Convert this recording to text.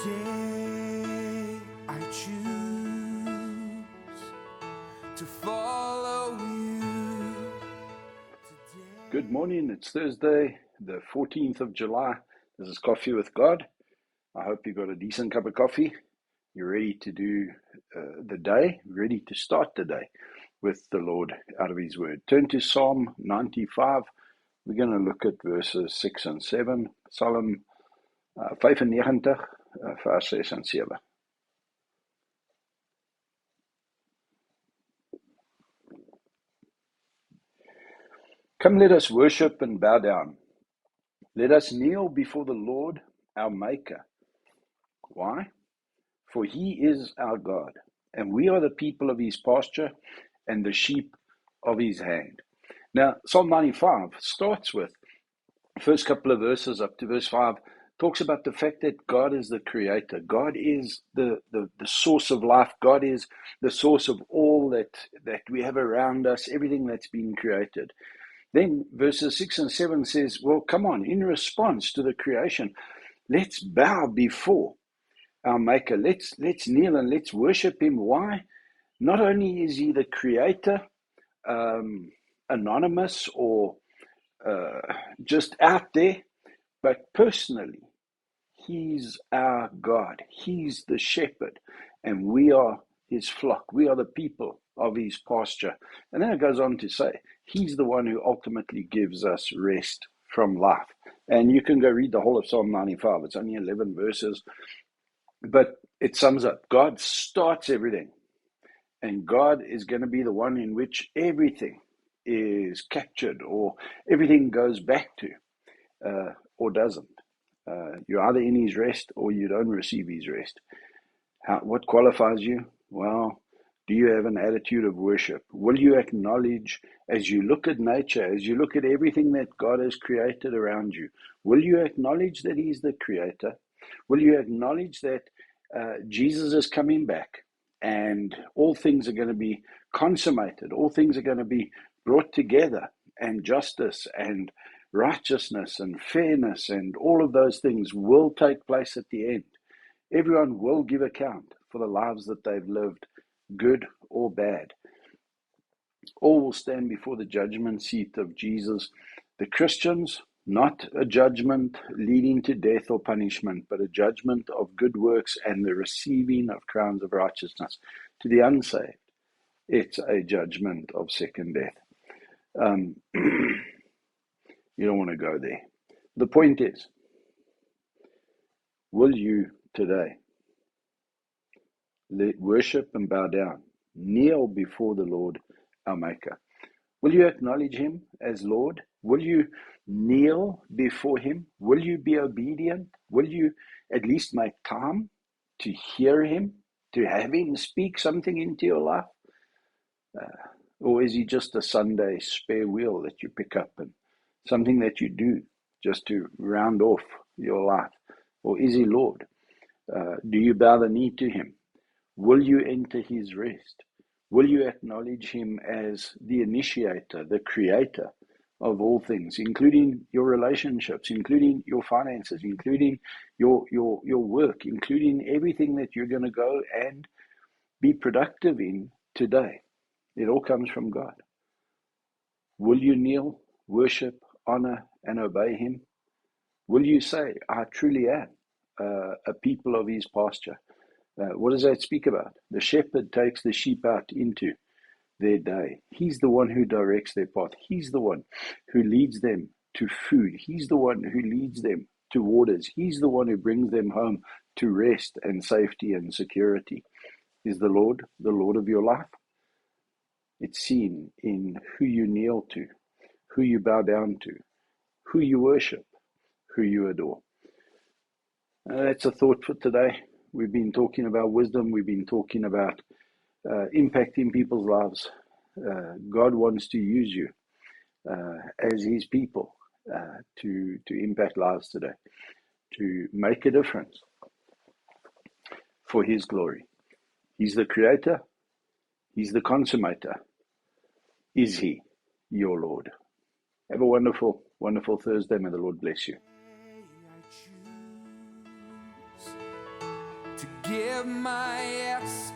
Today I choose to follow you. Good morning. It's Thursday, the 14th of July. This is Coffee with God. I hope you got a decent cup of coffee. You're ready to do the day, ready to start the day with the Lord out of His Word. Turn to Psalm 95. We're going to look at verses 6 and 7. Psalm 95, vers 6 en 7. Come, let us worship and bow down. Let us kneel before the Lord, our Maker. Why? For He is our God, and we are the people of His pasture and the sheep of His hand. Now, Psalm 95 starts with, the first couple of verses up to verse 5, talks about the fact that God is the creator. God is the source of life. God is the source of all that we have around us, everything that's been created. Then verses 6 and 7 says, well, come on, in response to the creation, let's bow before our Maker. Let's kneel and let's worship Him. Why? Not only is He the creator, anonymous or just out there, but personally, He's our God. He's the shepherd, and we are His flock. We are the people of His pasture. And then it goes on to say, He's the one who ultimately gives us rest from life. And you can go read the whole of Psalm 95. It's only 11 verses, but it sums up. God starts everything, and God is going to be the one in which everything is captured or everything goes back to or doesn't. You're either in His rest or you don't receive His rest. What qualifies you? Well, do you have an attitude of worship? Will you acknowledge, as you look at nature, as you look at everything that God has created around you, will you acknowledge that He's the creator? Will you acknowledge that Jesus is coming back and all things are going to be consummated, all things are going to be brought together, and justice and righteousness and fairness and all of those things will take place at the end? Everyone will give account for the lives that they've lived, good or bad. All will stand before the judgment seat of Jesus. The Christians, not a judgment leading to death or punishment, but a judgment of good works and the receiving of crowns of righteousness. To the unsaved, it's a judgment of second death. You don't want to go there. The point is, will you today worship and bow down, kneel before the Lord, our Maker? Will you acknowledge Him as Lord? Will you kneel before Him? Will you be obedient? Will you at least make time to hear Him, to have Him speak something into your life? Or is He just a Sunday spare wheel that you pick up and something that you do just to round off your life? Or is He Lord? Do you bow the knee to Him? Will you enter His rest? Will you acknowledge Him as the initiator, the creator of all things, including your relationships, including your finances, including your work, including everything that you're going to go and be productive in today? It all comes from God. Will you kneel, worship, honor, and obey Him? Will you say, I truly am a people of His pasture? What does that speak about? The shepherd takes the sheep out into their day. He's the one who directs their path. He's the one who leads them to food. He's the one who leads them to waters. He's the one who brings them home to rest and safety and security. Is the Lord of your life? It's seen in who you kneel to, who you bow down to, who you worship, who you adore. That's a thought for today. We've been talking about wisdom. We've been talking about impacting people's lives. God wants to use you as His people to impact lives today, to make a difference for His glory. He's the creator. He's the consummator. Is He your Lord? Have a wonderful, wonderful Thursday. May the Lord bless you. I choose give my yes